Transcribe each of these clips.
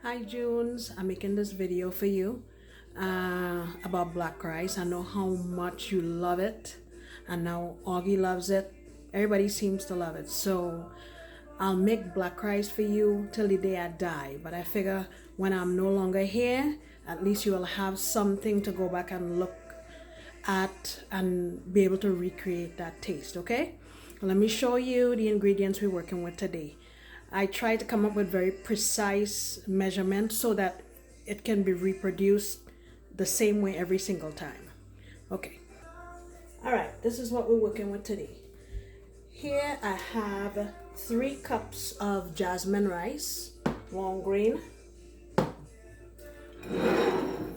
Hi Joons, I'm making this video for you about black rice. I know how much you love it, and now Augie loves it. Everybody seems to love it, so I'll make black rice for you till the day I die. But I figure when I'm no longer here, at least you will have something to go back and look at and be able to recreate that taste. Okay, let me show you the ingredients we're working with today. I try to come up with very precise measurements so that it can be reproduced the same way every single time. Okay, all right, this is what we're working with today. Here I have 3 cups of jasmine rice, long grain.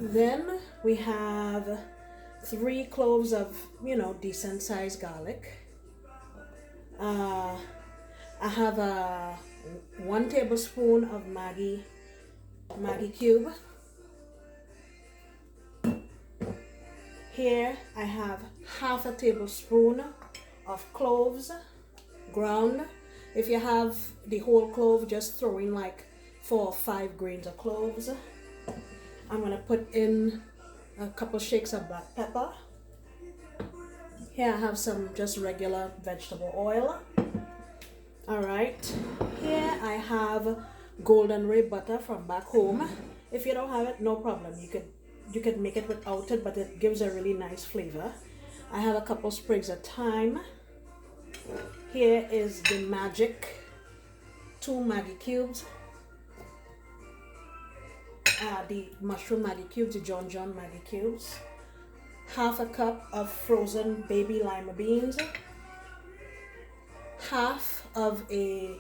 Then we have 3 cloves of, decent sized garlic. I have a 1 tablespoon of Maggi cube. Here I have half a tablespoon of cloves ground. If you have the whole clove, just throw in like 4 or 5 grains of cloves. I'm gonna put in a couple shakes of black pepper. Here I have some just regular vegetable oil. All right, here I have golden ray butter from back home. If you don't have it, no problem. You could make it without it, but it gives a really nice flavor. I have a couple sprigs of thyme. Here is the magic 2 Maggi cubes. The mushroom Maggi cubes, the Djon Djon Maggi cubes. Half a cup of frozen baby lima beans. Half of a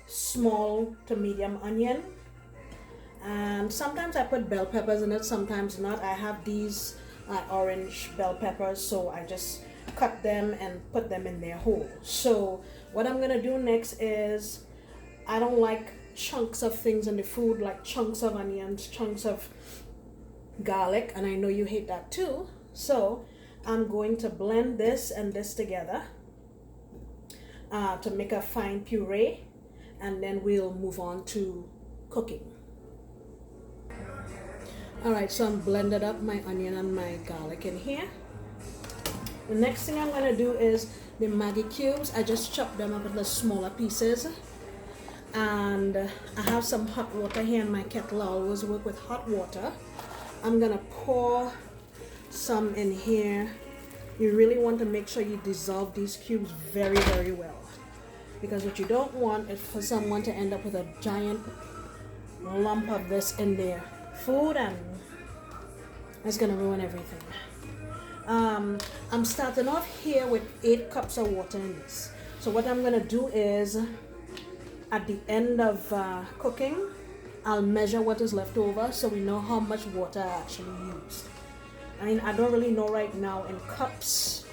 small to medium onion, and sometimes I put bell peppers in it, sometimes not. I have these orange bell peppers, so I just cut them and put them in there whole. So what I'm gonna do next is, I don't like chunks of things in the food, like chunks of onions, chunks of garlic, and I know you hate that too. So I'm going to blend this and this together to make a fine puree, and then we'll move on to cooking. All right, so I'm blended up my onion and my garlic in here. The next thing I'm going to do is the Maggi cubes. I just chopped them up into smaller pieces, and I have some hot water here in my kettle. I always work with hot water. I'm going to pour some in here. You really want to make sure you dissolve these cubes very, very well, because what you don't want is for someone to end up with a giant lump of this in their food, and it's gonna ruin everything. I'm starting off here with 8 cups of water in this. So what I'm gonna do is, at the end of cooking, I'll measure what is left over so we know how much water I actually used. I mean, I don't really know right now in cups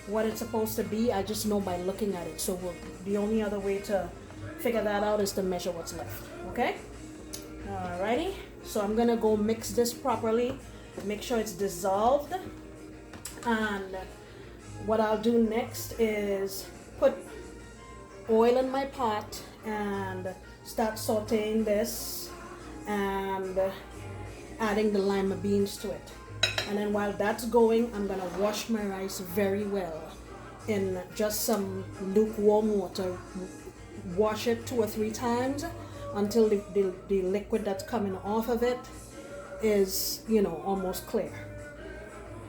what it's supposed to be. I just know by looking at it. So the only other way to figure that out is to measure what's left. Okay? Alrighty. So I'm gonna go mix this properly, make sure it's dissolved. And what I'll do next is put oil in my pot and start sauteing this and adding the lima beans to it. And then while that's going, I'm gonna wash my rice very well in just some lukewarm water. Wash it 2 or 3 times until the liquid that's coming off of it is, almost clear.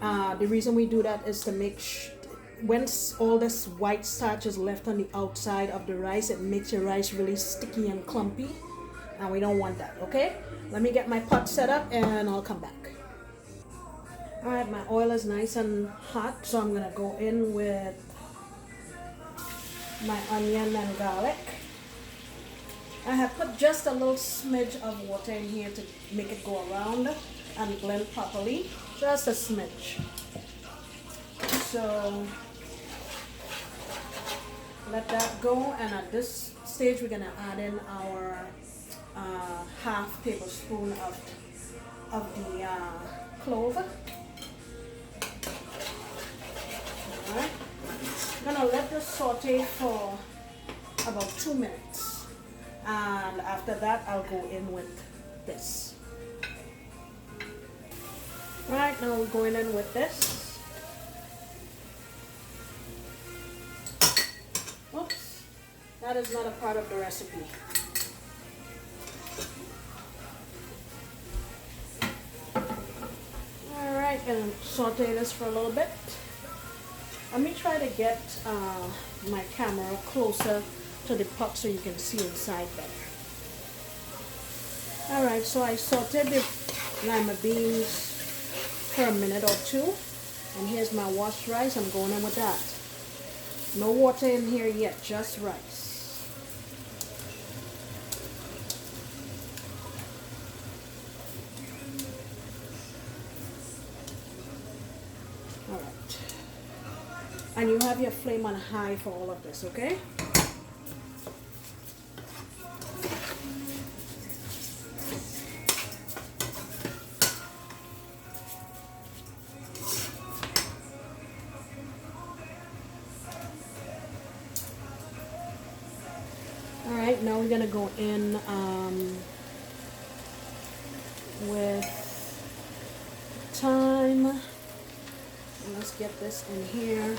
The reason we do that is to make once all this white starch is left on the outside of the rice, it makes your rice really sticky and clumpy, and we don't want that. Okay, let me get my pot set up and I'll come back. All right, my oil is nice and hot, so I'm gonna go in with my onion and garlic. I have put just a little smidge of water in here to make it go around and blend properly, just a smidge. So let that go, and at this stage we're gonna add in our half tablespoon of the clove. Alright, I'm gonna let this saute for about 2 minutes, and after that I'll go in with this. Right, now we're going in with this. Oops, that is not a part of the recipe. Alright, gonna saute this for a little bit. Let me try to get my camera closer to the pot so you can see inside better. Alright, so I sauteed the lima beans for a minute or two, and here's my washed rice. I'm going in with that. No water in here yet, just rice. Alright, and you have your flame on high for all of this, okay? Alright, now we're going to go in with thyme. And let's get this in here.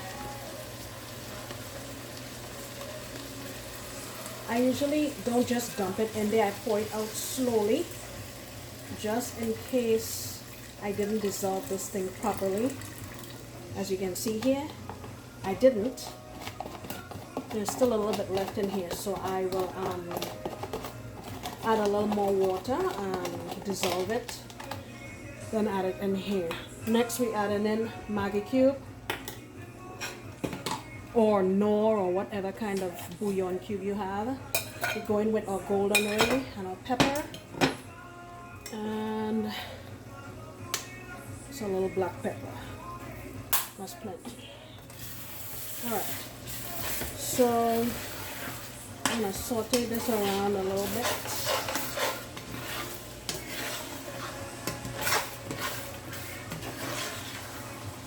I usually don't just dump it in there. I pour it out slowly, just in case I didn't dissolve this thing properly. As you can see here, I didn't. There's still a little bit left in here, so I will add a little more water and dissolve it, then add it in here. Next we add in Maggi cube or Knorr or whatever kind of bouillon cube you have. We go in with our golden ray and our pepper and it's a little black pepper. That's plenty. Alright. So I'm going to saute this around a little bit.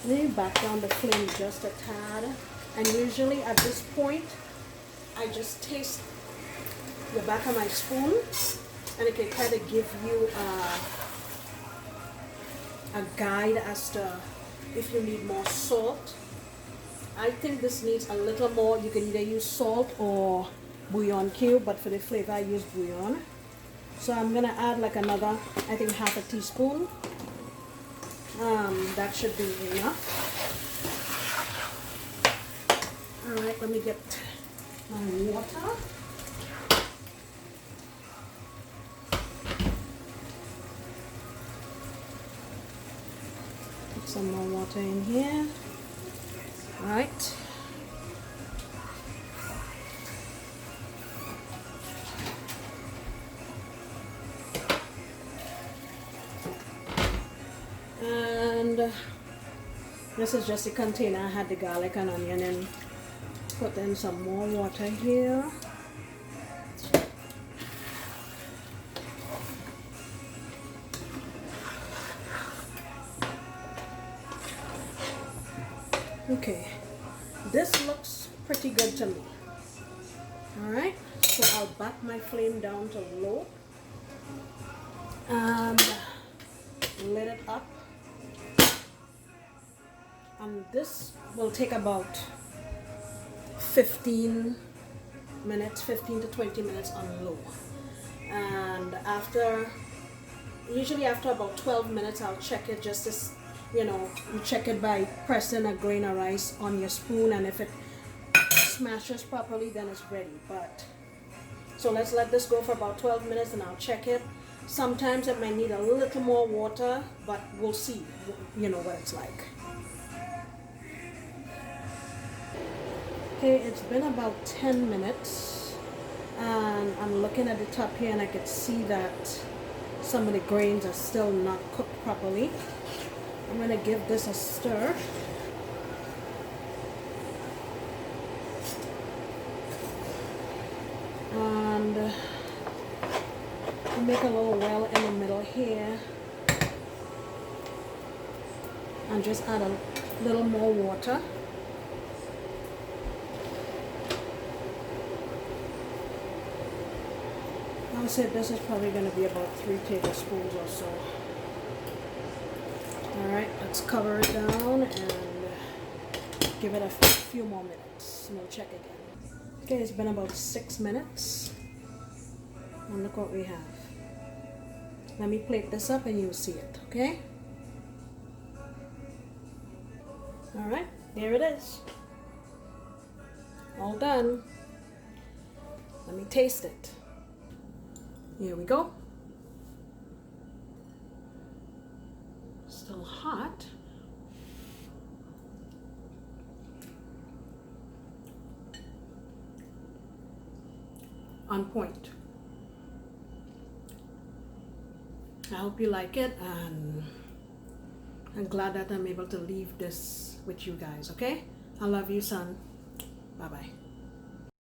Let me back down the flame just a tad. And usually at this point, I just taste the back of my spoon, and it can kind of give you a guide as to if you need more salt. I think this needs a little more. You can either use salt or bouillon cube, but for the flavor I use bouillon. So I'm gonna add like another, I think half a teaspoon. That should be enough. Alright, let me get my water. Put some more water in here. Right. And this is just a container. I had the garlic and onion and put in some more water here. Okay, this looks pretty good to me. Alright, so I'll back my flame down to low and let it up. And this will take about 15 to 20 minutes on low. And usually after about 12 minutes, I'll check it just as, you check it by pressing a grain of rice on your spoon, and if it smashes properly, then it's ready. But so let's let this go for about 12 minutes and I'll check it. Sometimes it might need a little more water, but we'll see, what it's like. Okay, it's been about 10 minutes and I'm looking at the top here and I can see that some of the grains are still not cooked properly. I'm going to give this a stir. And make a little well in the middle here. And just add a little more water. I said this is probably going to be about 3 tablespoons or so. Alright, let's cover it down and give it a few more minutes and we'll check again. Okay, it's been about 6 minutes. And look what we have. Let me plate this up and you'll see it, okay? Alright, there it is. All done. Let me taste it. Here we go. Still hot. On point. I hope you like it, and I'm glad that I'm able to leave this with you guys, okay? I love you, son. Bye-bye.